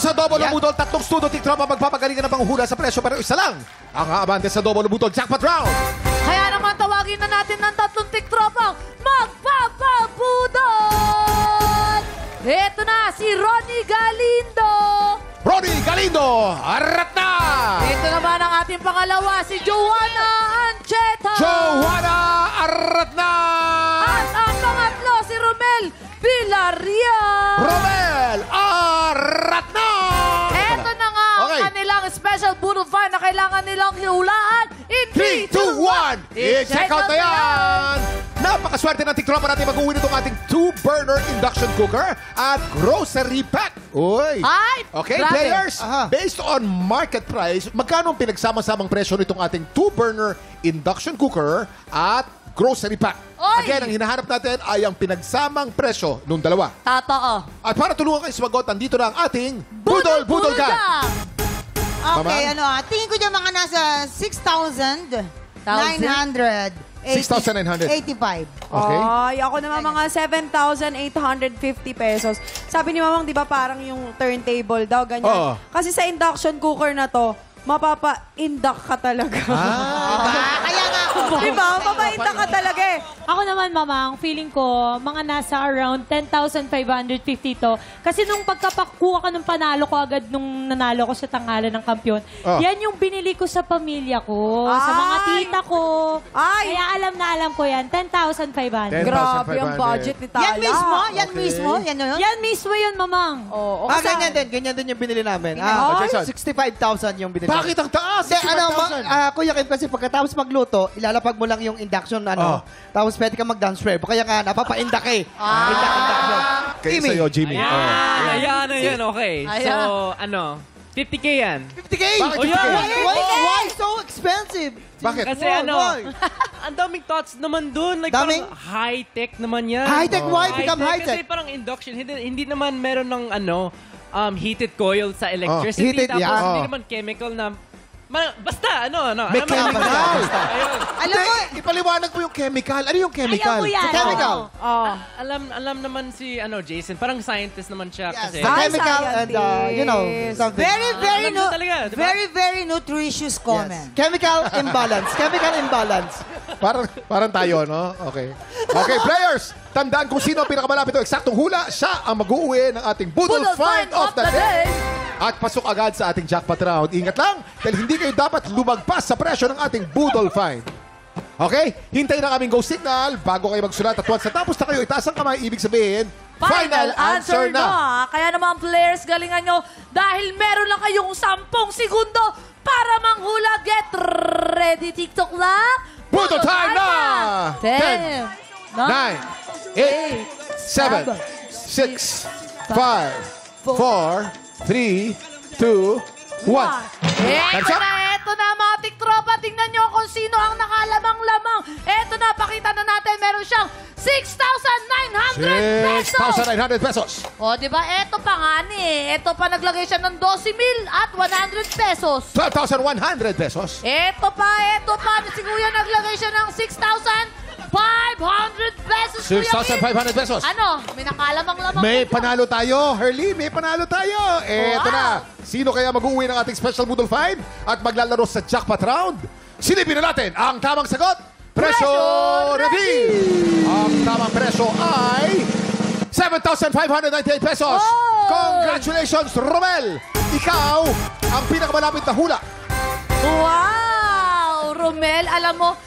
sa Double Budol, tatlong studio tiktropa magpapagalingan ng panguhula sa presyo pero isa lang ang aabante sa Double Budol Jackpot Round. Kaya naman tawagin na natin ng tatlong tiktropang magpapabudol! Ito na si Ronnie Galindo! Ronnie Galindo, arat na! Ito naman ang ating pangalawa, si Joanna Ancheta! Joanna, arat na! At ang pangatlo, si Romel Villarreal! Romel, arat na! Ito na nga ang Okay. kanilang special budol find na kailangan nilang hiulaan in 3, 2, 1! I-check out na yan! Napakaswerte ng tiktropa natin mag-uwi nitong ating 2-burner induction cooker at grocery pack. Uy! Ay! Okay, Grabe. players, based on market price, magkano ang pinagsama-samang presyo nitong ating 2-burner induction cooker at grocery pack? Oy! Again, ang hinahanap natin ay ang pinagsamang presyo nung dalawa. Totoo. At para tulungan kayo sumagot, nandito na ang ating Budol Budol Gang! Okay, Ma'am? tingin ko dyan mga nasa 6,985. 6,900. Okay. Ay, ako naman mga 7,850 pesos. Sabi ni Mamang, di ba parang yung turntable daw, ganyan. Oo. Kasi sa induction cooker na to, mapapa-induct ka talaga. Kaya nga ako. Di ba? Mapa-induct ka talaga eh. Ako naman, Mamang, feeling ko, mga nasa around 10,550 to. Kasi nung pagkapakuha ka ng panalo ko agad nung nanalo ko sa tanghalan ng kampiyon, yan yung binili ko sa pamilya ko, sa mga tita ko. Ay! Kaya alam ko yan, 10,500. Grabe ang budget ni Tala. Yan mismo? Yan mismo? Yan yun? Yan mismo yun, Mamang. Oo. Ganyan din yung binili namin. Jason. 65,000 yung binili Bakit ang taas? Hindi, 65,000. Kuya Kim, kasi pagkatapos magluto, ilalapag mo lang yung induction, tapos pwede ka mag-downspread. Kaya nga, napapa-indak eh. Induction. Kayo sa'yo, Jimmy. Ayan, okay. Ayan. So, 50K yan. 50K! Bakit Oh, 50K? yeah. Why so expensive? Bakit? Kasi ang daming thoughts naman dun. Like, Daming? parang high-tech naman yan. High-tech, why become Kasi high-tech? parang induction, hindi naman meron ng heated coil sa electricity. Heated, tapos yeah. hindi naman chemical na... basta, May chemical. Ayun. Alam mo, Ipaliwanag mo yung chemical. Ano yung chemical? Ayaw mo yan. Chemical. Alam naman si Jason, parang scientist naman siya kasi. The chemical and, something. very, Alam mo talaga, di ba? very nutritious comment. Chemical imbalance. Chemical imbalance. Parang tayo, no? Okay. Okay, players! Tandaan kung sino ang pinakamalapit o eksaktong hula, siya ang mag-uwi ng ating Budol Find of the Day. At pasok agad sa ating jackpot round. Ingat lang, dahil hindi kayo dapat lumagpas sa presyo ng ating Budol Find. Okay? Hintayin ang aming go signal bago kayo magsulat. At once natapos na kayo, itaas ang kamay, ibig sabihin, Final answer na. Kaya naman players, galingan nyo dahil meron lang kayong 10 segundo para manghula. Get ready, TikTok lang. Budol time na! 10, 9, 8, 7, 6, 5, 4, 3, 2, 1. Eto na mga tiktropa. Tingnan nyo kung sino ang nakalamang-lamang. Eto na, pakita na natin. Meron siyang 6,900 pesos. 6,900 pesos. O, di ba? Eto pa nga ni. Eto pa naglagay siya ng 12,000 at 100 pesos. 12,100 pesos. Eto pa. Si Kuya naglagay siya ng 6,500 pesos. 6,500 pesos. Ano? May nakalamang-lamang. May pa panalo tayo, Herlie. May panalo tayo. Eto Wow. na. Sino kaya mag-uwi ng ating special Budol Find at maglalaro sa jackpot round? Silipin na natin ang tamang sagot. Presyo reveal! Ang tamang presyo ay 7,598 pesos. Congratulations, Romel! Ikaw ang pinakamalapit na hula. Wow! Romel, alam mo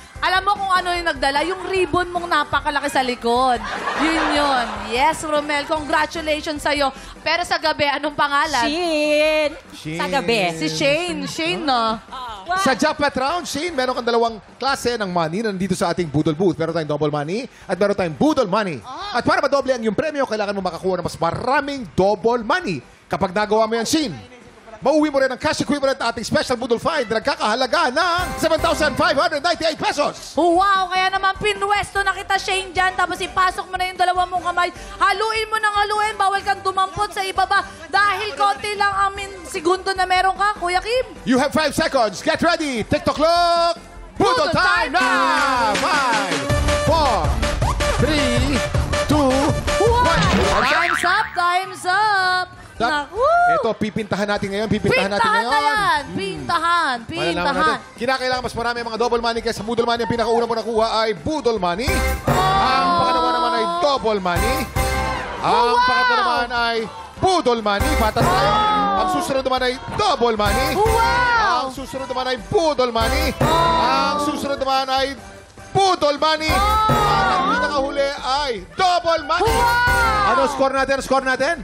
kung ano yung nagdala? Yung ribbon mong napakalaki sa likod. Yun. Yes, Romel. Congratulations sa'yo. Pero sa gabi, anong pangalan? Shane. Sa gabi. Si Shane. Shane, no? Sa jackpot round, Shane, meron kang dalawang klase ng money na nandito sa ating Budol Booth. Meron tayong double money at meron tayong Budol money. At para madoble ang iyong premyo, kailangan mo makakuha ng mas maraming double money. Kapag nagawa mo yan, Shane, mauwi mo rin ang cash equivalent na ating special Budol Find na nagkakahalaga ng 7,598 pesos. Wow! Kaya naman pinwesto na kita, Shane, dyan. Tapos ipasok mo na yung dalawa mong kamay. Haluin mo ng haluin. Bawal kang dumampot sa ibaba. Dahil konti lang ang segundo na meron ka, Kuya Kim. You have 5 seconds. Get ready. TikTok clock. Budol time na! 5, 4, 3, 2, 1. Time's up! Time's up! Stop. Naku! Ito, pipintahan natin ngayon. Pintahan na yan. Pintahan. Kinakailangan mas marami ang mga double money kaysa Boodle Money. Ang pinakauna mo nakuha ay Boodle Money. Ang pangalawa naman ay double money. Ang pangatlo naman ay Boodle Money. Patas tayo. Ang susunod naman ay double money. Ang susunod naman ay Boodle Money. Ang susunod naman ay Boodle Money. At ang pinakahuli ay double money. Ano score natin?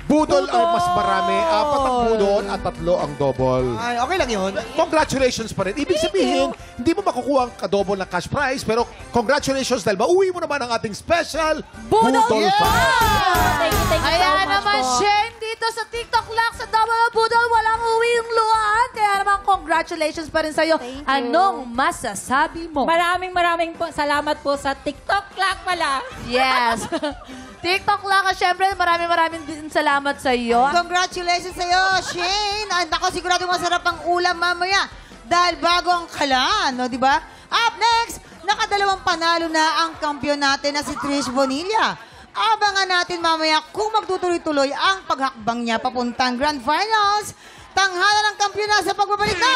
Budol ang mas marami. 4 ang budol at 3 ang double. Ay, okay lang yun. Congratulations pa rin. Ibig sabihin, hindi mo makukuha ang ka-double na cash prize, pero congratulations dahil mauwi mo naman ang ating special Budol Fund. Thank you Kaya so much naman, po. Shane, dito sa TikTok Lock sa Double Budol, walang uwing luhaan. Kaya naman, congratulations pa rin sa'yo. Thank you. Anong masasabi mo? Maraming po salamat po sa TikTok Clock pala. Yes. TikTok Lock, at syempre, maraming din salamat sa'yo. Congratulations sa'yo, Shane. And ako, sigurado masarap ang ulam mamaya. Dahil bago ang kalan, no, di ba? Up next, nakadalawang panalo na ang kampiyon natin na si Trish Bonilla. Abangan natin mamaya kung magtutuloy-tuloy ang paghakbang niya papuntang Grand Finals. Tanghalan ng kampiyon na sa pagbabalik na.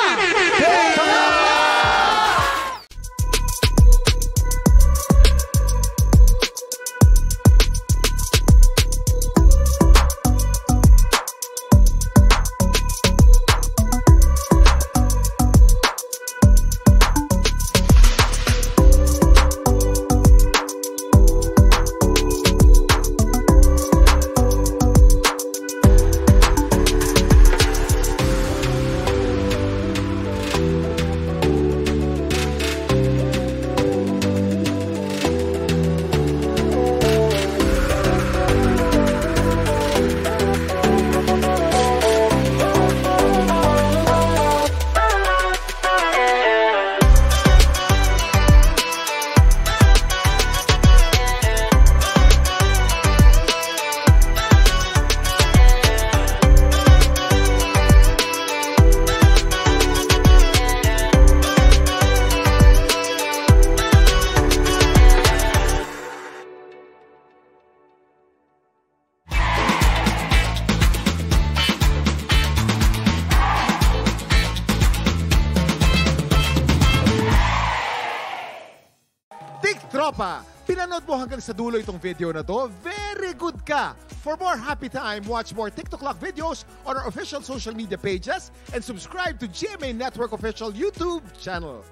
Tropa, pinanood mo hanggang sa dulo itong video na to? Very good ka! For more happy time, watch more TikTok Lock videos on our official social media pages and subscribe to GMA Network official YouTube channel.